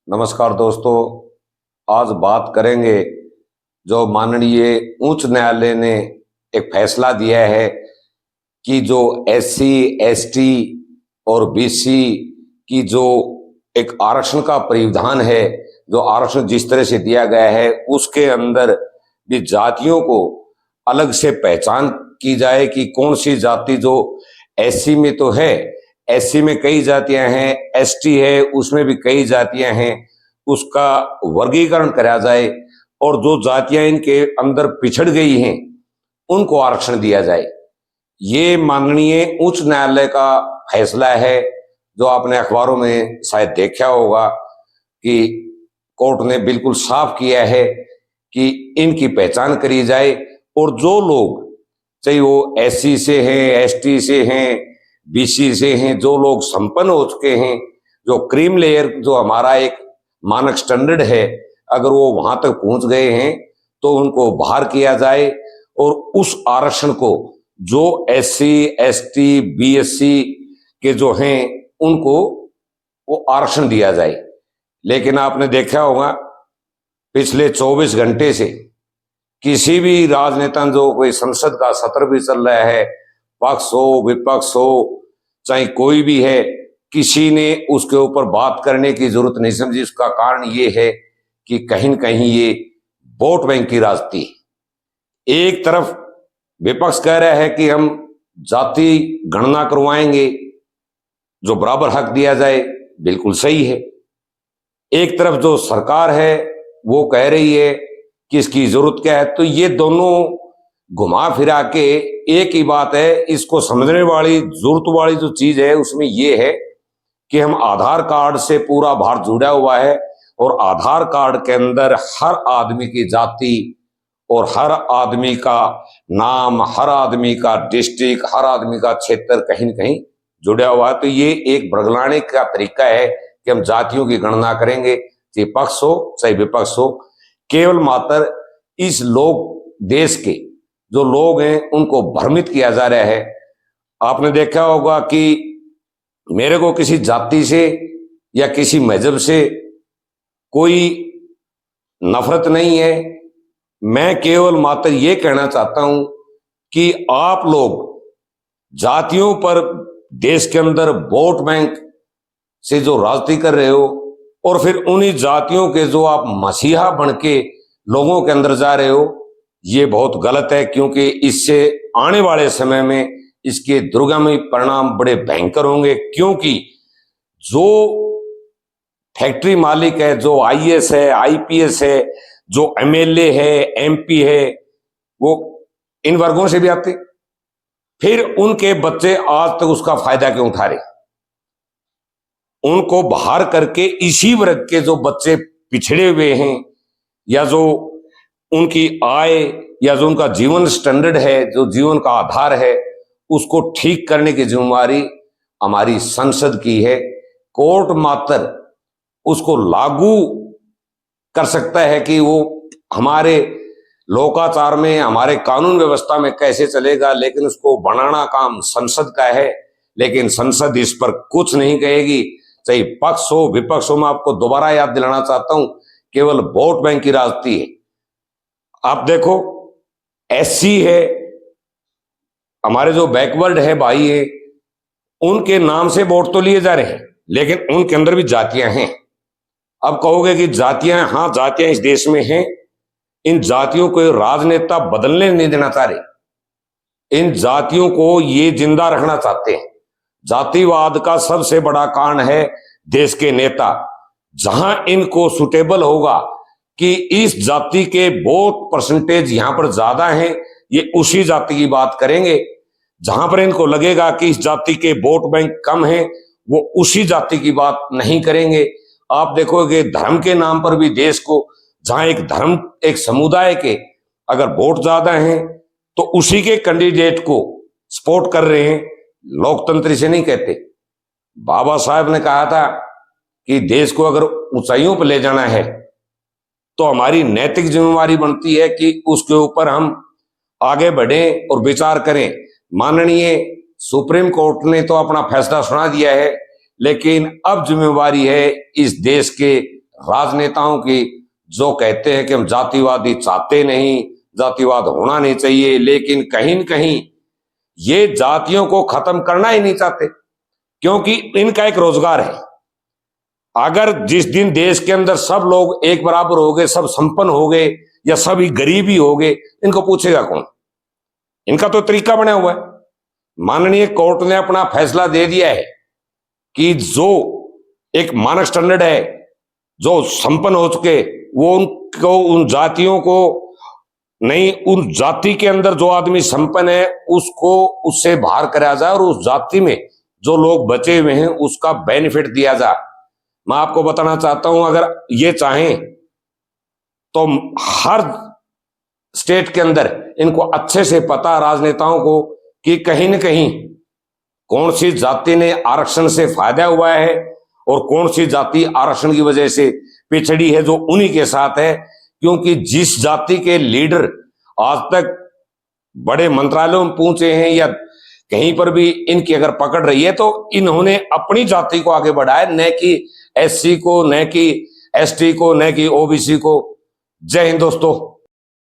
नमस्कार दोस्तों, आज बात करेंगे जो माननीय उच्च न्यायालय ने एक फैसला दिया है कि जो एससी, एसटी और बीसी की जो एक आरक्षण का प्रावधान है, जो आरक्षण जिस तरह से दिया गया है उसके अंदर भी जातियों को अलग से पहचान की जाए कि कौन सी जाति जो एससी में तो है, एससी में कई जातियां हैं, एसटी है उसमें भी कई जातियां हैं, उसका वर्गीकरण करा जाए और जो जातियां इनके अंदर पिछड़ गई हैं उनको आरक्षण दिया जाए। ये माननीय उच्च न्यायालय का फैसला है जो आपने अखबारों में शायद देखा होगा कि कोर्ट ने बिल्कुल साफ किया है कि इनकी पहचान करी जाए और जो लोग चाहे वो एससी से हैं, एसटी से हैं, बीसी से हैं, जो लोग संपन्न हो चुके हैं, जो क्रीम लेयर जो हमारा एक मानक स्टैंडर्ड है, अगर वो वहां तक पहुंच गए हैं तो उनको बाहर किया जाए और उस आरक्षण को जो एससी, एसटी, बीएससी के जो हैं उनको वो आरक्षण दिया जाए। लेकिन आपने देखा होगा पिछले 24 घंटे से किसी भी राजनेता जो कोई संसद का सत्र भी चल रहा है, पक्ष हो विपक्ष हो चाहे कोई भी है, किसी ने उसके ऊपर बात करने की जरूरत नहीं समझी। उसका कारण ये है कि कहीं न कहीं ये वोट बैंक की राजनीति है। एक तरफ विपक्ष कह रहा है कि हम जाति गणना करवाएंगे, जो बराबर हक दिया जाए, बिल्कुल सही है। एक तरफ जो सरकार है वो कह रही है कि इसकी जरूरत क्या है। तो ये दोनों घुमा फिरा के एक ही बात है। इसको समझने वाली जरूरत वाली जो चीज है उसमें ये है कि हम आधार कार्ड से पूरा भारत जुड़ा हुआ है और आधार कार्ड के अंदर हर आदमी की जाति और हर आदमी का नाम, हर आदमी का डिस्ट्रिक्ट, हर आदमी का क्षेत्र कहीं न कहीं जुड़ा हुआ है। तो ये एक बरगलाने का तरीका है कि हम जातियों की गणना करेंगे, चाहे पक्ष हो चाहे विपक्ष हो। केवल मात्र इस लोग देश के जो लोग हैं उनको भ्रमित किया जा रहा है। आपने देखा होगा कि मेरे को किसी जाति से या किसी मजहब से कोई नफरत नहीं है। मैं केवल मात्र ये कहना चाहता हूं कि आप लोग जातियों पर देश के अंदर वोट बैंक से जो राजनीति कर रहे हो और फिर उन्हीं जातियों के जो आप मसीहा बन के लोगों के अंदर जा रहे हो, ये बहुत गलत है। क्योंकि इससे आने वाले समय में इसके दुर्गामी परिणाम बड़े भयंकर होंगे। क्योंकि जो फैक्ट्री मालिक है, जो आईएएस है, आईपीएस है, जो एमएलए है, एमपी है, वो इन वर्गों से भी आते, फिर उनके बच्चे आज तक उसका फायदा क्यों उठा रहे? उनको बाहर करके इसी वर्ग के जो बच्चे पिछड़े हुए हैं या जो उनकी आय या जो उनका जीवन स्टैंडर्ड है, जो जीवन का आधार है, उसको ठीक करने की जिम्मेवारी हमारी संसद की है। कोर्ट मात्र उसको लागू कर सकता है कि वो हमारे लोकाचार में, हमारे कानून व्यवस्था में कैसे चलेगा, लेकिन उसको बनाना काम संसद का है। लेकिन संसद इस पर कुछ नहीं कहेगी, चाहे पक्ष हो विपक्ष हो। मैं आपको दोबारा याद दिलाना चाहता हूं, केवल वोट बैंक की राजनीति है। आप देखो एससी है, हमारे जो बैकवर्ड है भाई है, उनके नाम से वोट तो लिए जा रहे हैं, लेकिन उनके अंदर भी जातियां हैं। अब कहोगे कि जातियां, हाँ जातियां इस देश में हैं। इन जातियों को राजनेता बदलने नहीं देना चाह रहे, इन जातियों को ये जिंदा रखना चाहते हैं। जातिवाद का सबसे बड़ा कारण है देश के नेता। जहां इनको सुटेबल होगा कि इस जाति के वोट परसेंटेज यहां पर ज्यादा हैं, ये उसी जाति की बात करेंगे। जहां पर इनको लगेगा कि इस जाति के वोट बैंक कम हैं, वो उसी जाति की बात नहीं करेंगे। आप देखोगे धर्म के नाम पर भी देश को, जहां एक धर्म, एक समुदाय के अगर वोट ज्यादा हैं तो उसी के कैंडिडेट को सपोर्ट कर रहे हैं। लोकतंत्र से नहीं कहते। बाबा साहब ने कहा था कि देश को अगर ऊंचाइयों पर ले जाना है तो हमारी नैतिक जिम्मेवारी बनती है कि उसके ऊपर हम आगे बढ़ें और विचार करें। माननीय सुप्रीम कोर्ट ने तो अपना फैसला सुना दिया है, लेकिन अब जिम्मेवारी है इस देश के राजनेताओं की, जो कहते हैं कि हम जातिवादी चाहते नहीं, जातिवाद होना नहीं चाहिए, लेकिन कहीं न कहीं ये जातियों को खत्म करना ही नहीं चाहते, क्योंकि इनका एक रोजगार है। अगर जिस दिन देश के अंदर सब लोग एक बराबर हो गए, सब संपन्न हो गए या सभी गरीब ही हो गए, इनको पूछेगा कौन? इनका तो तरीका बना हुआ है। माननीय कोर्ट ने अपना फैसला दे दिया है कि जो एक मानक स्टैंडर्ड है, जो संपन्न हो चुके, वो उनको, उन जातियों को नहीं, उन जाति के अंदर जो आदमी संपन्न है उसको उससे बाहर कराया जाए और उस जाति में जो लोग बचे हुए हैं उसका बेनिफिट दिया जाए। मैं आपको बताना चाहता हूं, अगर ये चाहें तो हर स्टेट के अंदर इनको अच्छे से पता, राजनेताओं को, कि कहीं न कहीं कौन सी जाति ने आरक्षण से फायदा हुआ है और कौन सी जाति आरक्षण की वजह से पिछड़ी है, जो उन्हीं के साथ है। क्योंकि जिस जाति के लीडर आज तक बड़े मंत्रालयों में पहुंचे हैं या कहीं पर भी इनकी अगर पकड़ रही है, तो इन्होंने अपनी जाति को आगे बढ़ाया, न कि एससी को, न कि एसटी को, न कि ओबीसी को। जय हिंद दोस्तों।